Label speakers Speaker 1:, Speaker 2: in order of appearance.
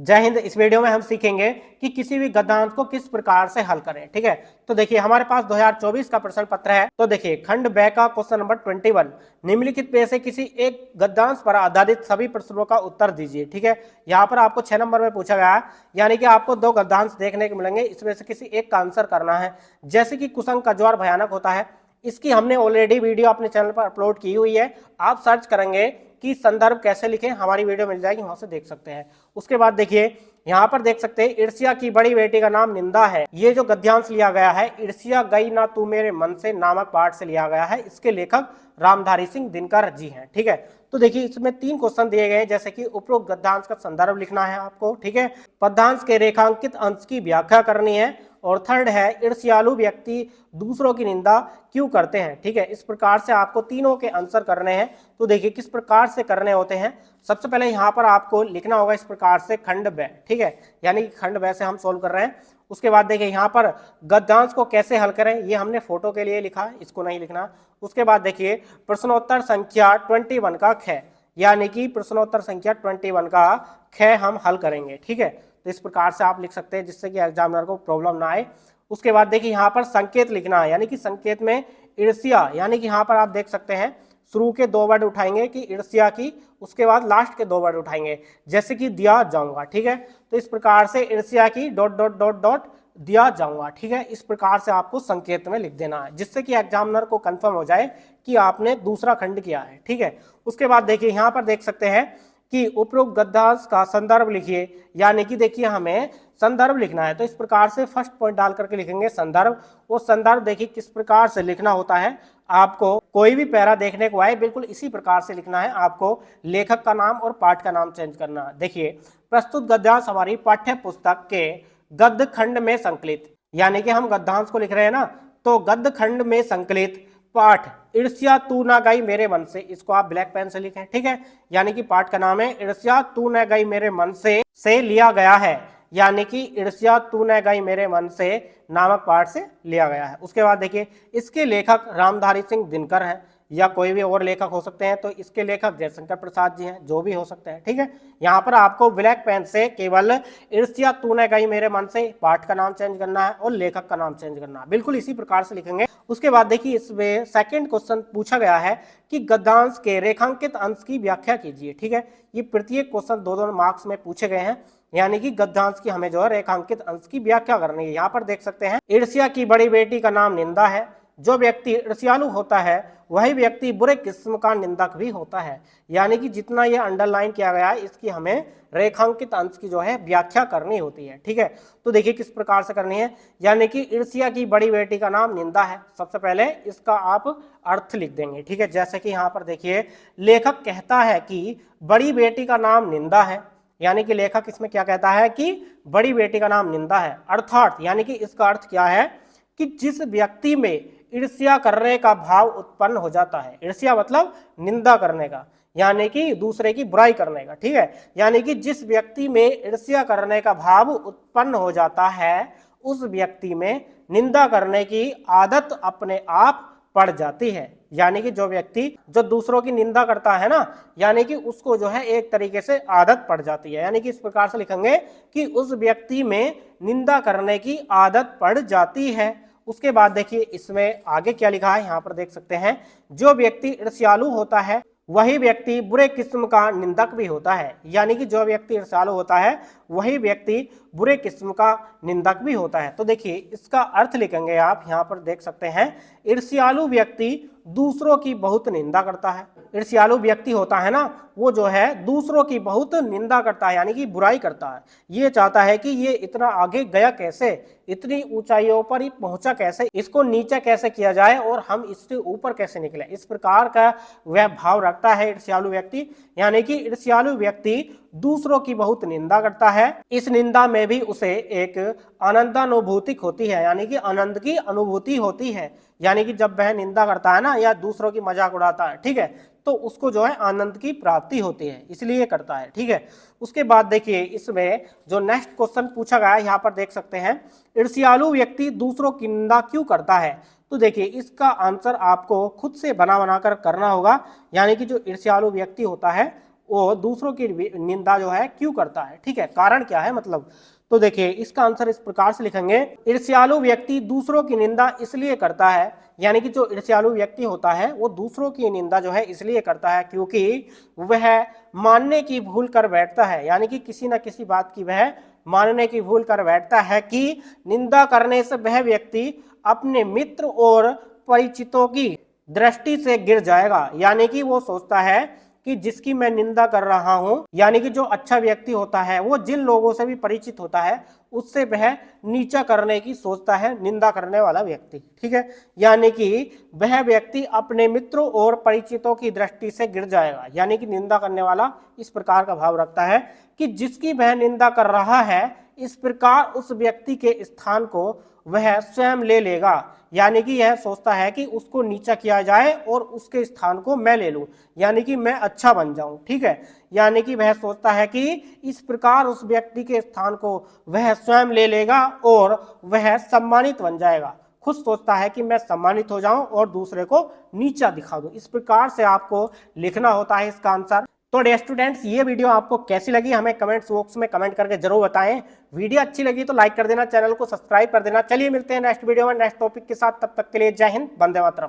Speaker 1: जय हिंद। इस वीडियो में हम सीखेंगे कि किसी भी गद्यांश को किस प्रकार से हल करें। ठीक है, तो देखिए हमारे पास 2024 का प्रश्न पत्र है। तो देखिए खंड ब का क्वेश्चन नंबर 21, निम्नलिखित में से किसी एक गद्यांश पर आधारित सभी प्रश्नों का उत्तर दीजिए। ठीक है, यहाँ पर आपको 6 नंबर में पूछा गया है, यानी कि आपको 2 गद्यांश देखने को मिलेंगे, इसमें से किसी एक का आंसर करना है। जैसे कि कुसंग का ज्वार भयानक होता है, इसकी हमने ऑलरेडी वीडियो अपने चैनल पर अपलोड की हुई है। आप सर्च करेंगे कि संदर्भ कैसे लिखें, हमारी वीडियो मिल जाएगी, वहां से देख सकते हैं। उसके बाद देखिए यहाँ पर देख सकते हैं, ईर्ष्या की बड़ी बेटी का नाम निंदा है। ये जो गद्यांश लिया गया है, ईर्ष्या गई ना तू मेरे मन से नामक पाठ से लिया गया है। इसके लेखक रामधारी सिंह दिनकर जी हैं। ठीक है, तो देखिए इसमें 3 क्वेश्चन दिए गए हैं, जैसे कि उपरोक्त गद्यांश का संदर्भ लिखना है आपको। ठीक है, पद्यांश के रेखांकित अंश की व्याख्या करनी है, और थर्ड है ईर्ष्यालु व्यक्ति दूसरों की निंदा क्यों करते हैं। ठीक है, इस प्रकार से आपको तीनों के आंसर करने हैं। तो देखिए किस प्रकार से करने होते हैं। सबसे पहले यहाँ पर आपको लिखना होगा इस प्रकार से खंड ब। ठीक है, यानी कि खंड ब से हम सोल्व कर रहे हैं। उसके बाद देखिए यहाँ पर गद्यांश को कैसे हल करें, ये हमने फोटो के लिए लिखा, इसको नहीं लिखना। उसके बाद देखिए प्रश्नोत्तर संख्या 21 का ख, यानी कि प्रश्नोत्तर संख्या 21 का ख हम हल करेंगे। ठीक है, तो इस प्रकार से आप लिख सकते हैं, जिससे कि एग्जामिनर को प्रॉब्लम ना आए। उसके बाद देखिए यहाँ पर संकेत लिखना है, यानी कि संकेत में ईर्ष्या, यानी कि यहाँ पर आप देख सकते हैं शुरू के 2 वर्ड उठाएंगे कि ईर्ष्या की, उसके बाद लास्ट के 2 वर्ड उठाएंगे, जैसे कि दिया जाऊंगा। ठीक है, तो इस प्रकार से ईर्ष्या की डॉट डॉट डॉट डॉट दिया जाऊंगा। ठीक है, इस प्रकार से आपको संकेत में लिख देना है, जिससे कि एग्जामिनर को कंफर्म हो जाए कि आपने दूसरा खंड किया है। ठीक है, उसके बाद देखिए यहाँ पर देख सकते हैं कि उपरोक्त गद्यांश का संदर्भ लिखिए, यानी कि देखिए हमें संदर्भ लिखना है। तो इस प्रकार से फर्स्ट पॉइंट डाल करके लिखेंगे संदर्भ। वो संदर्भ देखिए किस प्रकार से लिखना होता है। आपको कोई भी पैरा देखने को आए, बिल्कुल इसी प्रकार से लिखना है। आपको लेखक का नाम और पाठ का नाम चेंज करना है। देखिए प्रस्तुत गद्यांश हमारी पाठ्य पुस्तक के गद्य खंड में संकलित, यानी कि हम गद्यांश को लिख रहे हैं ना, तो गद्य खंड में संकलित पाठ ईर्ष्या तू ना गई मेरे मन से, इसको आप ब्लैक पेन से लिखें। ठीक है, यानी कि पाठ का नाम है ईर्ष्या तू न गई मेरे मन से लिया गया है, यानी कि ईर्ष्या तू न गई मेरे मन से नामक पाठ से लिया गया है। उसके बाद देखिए इसके लेखक रामधारी सिंह दिनकर हैं, या कोई भी और लेखक हो सकते हैं। तो इसके लेखक जयशंकर प्रसाद जी हैं, जो भी हो सकते हैं। ठीक है, यहाँ पर आपको ब्लैक पेन से केवल ईर्ष्या तू न गई मेरे मन से पाठ का नाम चेंज करना है और लेखक का नाम चेंज करना है, बिल्कुल इसी प्रकार से लिखेंगे। उसके बाद देखिए इसमें सेकंड क्वेश्चन पूछा गया है कि गद्यांश के रेखांकित अंश की व्याख्या कीजिए। ठीक है, ये प्रत्येक क्वेश्चन 2-2 मार्क्स में पूछे गए हैं, यानी कि गद्यांश की हमें जो है रेखांकित अंश की व्याख्या करनी है। यहाँ पर देख सकते हैं ईर्ष्या की बड़ी बेटी का नाम निंदा है। जो व्यक्ति ईर्ष्यालु होता है वही व्यक्ति बुरे किस्म का निंदक भी होता है, यानी कि जितना ये अंडरलाइन किया गया है इसकी हमें रेखांकित अंश की जो है व्याख्या करनी होती है। ठीक है, तो देखिए किस प्रकार से करनी है, यानी कि ईर्ष्या की बड़ी बेटी का नाम निंदा है। सबसे पहले इसका आप अर्थ लिख देंगे। ठीक है, जैसे कि यहाँ पर देखिए लेखक कहता है कि बड़ी बेटी का नाम निंदा है, यानी कि लेखक इसमें क्या कहता है कि बड़ी बेटी का नाम निंदा है। अर्थात यानी कि इसका अर्थ क्या है कि जिस व्यक्ति में ईर्ष्या करने का भाव उत्पन्न हो जाता है, ईर्ष्या मतलब निंदा करने का, यानी कि दूसरे की बुराई करने का। ठीक है, यानी कि जिस व्यक्ति में ईर्ष्या करने का भाव उत्पन्न हो जाता है, उस व्यक्ति में निंदा करने की आदत अपने आप पड़ जाती है। यानी कि जो व्यक्ति जो दूसरों की निंदा करता है ना, यानी कि उसको जो है एक तरीके से आदत पड़ जाती है। यानी कि इस प्रकार से लिखेंगे कि उस व्यक्ति में निंदा करने की आदत पड़ जाती है। उसके बाद देखिए इसमें आगे क्या लिखा है, यहाँ पर देख सकते हैं जो व्यक्ति ईर्ष्यालु होता है वही व्यक्ति बुरे किस्म का निंदक भी होता है, यानी कि जो व्यक्ति ईर्ष्यालु होता है वही व्यक्ति बुरे किस्म का निंदक भी होता है। तो देखिए इसका अर्थ लिखेंगे आप, यहाँ पर देख सकते हैं ईर्ष्यालु व्यक्ति दूसरों की बहुत निंदा करता है। ईर्ष्यालु व्यक्ति होता है ना, वो जो है दूसरों की बहुत निंदा करता है, यानी कि बुराई करता है। ये चाहता है कि ये इतना आगे गया कैसे, इतनी ऊंचाइयों पर ही पहुंचा कैसे, इसको नीचे कैसे किया जाए और हम इससे ऊपर कैसे निकले, इस प्रकार का वह भाव रखता है ईर्ष्यालु व्यक्ति। यानी कि ईर्ष्यालु व्यक्ति दूसरों की बहुत निंदा करता है। इस निंदा में भी उसे एक आनंदानुभूति होती है, यानी कि आनंद की अनुभूति होती है। यानी कि जब वह निंदा करता है ना या दूसरों की मजाक उड़ाता है, ठीक है, तो उसको जो है आनंद की प्राप्ति होती है, इसलिए करता है। ठीक है, उसके बाद देखिए इसमें जो नेक्स्ट क्वेश्चन पूछा गया है, यहाँ पर देख सकते हैं ईर्ष्यालु व्यक्ति दूसरों की निंदा क्यों करता है। तो देखिए इसका आंसर आपको खुद से बना बनाकर करना होगा। यानी कि जो ईर्ष्यालु व्यक्ति होता है वो दूसरों की निंदा जो है क्यों करता है, ठीक है, कारण क्या है मतलब। तो देखिए इसका आंसर इस प्रकार से लिखेंगे, ईर्ष्यालु व्यक्ति दूसरों की निंदा इसलिए करता है, यानी कि जो ईर्ष्यालु व्यक्ति होता है वो दूसरों की निंदा जो है इसलिए करता है क्योंकि वह मानने की भूल कर बैठता है, यानी कि किसी न किसी बात की वह मानने की भूल कर बैठता है कि निंदा करने से वह व्यक्ति अपने मित्र और परिचितों की दृष्टि से गिर जाएगा, यानी कि वो सोचता है कि जिसकी मैं निंदा कर रहा हूं, यानी कि जो अच्छा व्यक्ति होता है वो जिन लोगों से भी परिचित होता है उससे वह नीचा करने की सोचता है, निंदा करने वाला व्यक्ति, ठीक है, यानी कि वह व्यक्ति अपने मित्रों और परिचितों की दृष्टि से गिर जाएगा, यानी कि निंदा करने वाला इस प्रकार का भाव रखता है कि जिसकी वह निंदा कर रहा है इस प्रकार उस व्यक्ति के स्थान को वह स्वयं ले लेगा, यानी कि यह सोचता है कि उसको नीचा किया जाए और उसके स्थान को मैं ले लूं, यानी कि मैं अच्छा बन जाऊं, ठीक है, यानी कि वह सोचता है कि इस प्रकार उस व्यक्ति के स्थान को वह स्वयं ले लेगा और वह सम्मानित बन जाएगा, खुद सोचता है कि मैं सम्मानित हो जाऊं और दूसरे को नीचा दिखा दूं। इस प्रकार से आपको लिखना होता है इसका आंसर। तो डियर स्टूडेंट्स, ये वीडियो आपको कैसी लगी हमें कमेंट्स बॉक्स में कमेंट करके जरूर बताएं। वीडियो अच्छी लगी तो लाइक कर देना, चैनल को सब्सक्राइब कर देना। चलिए मिलते हैं नेक्स्ट वीडियो में नेक्स्ट टॉपिक के साथ, तब तक के लिए जय हिंद, वंदे मातरम।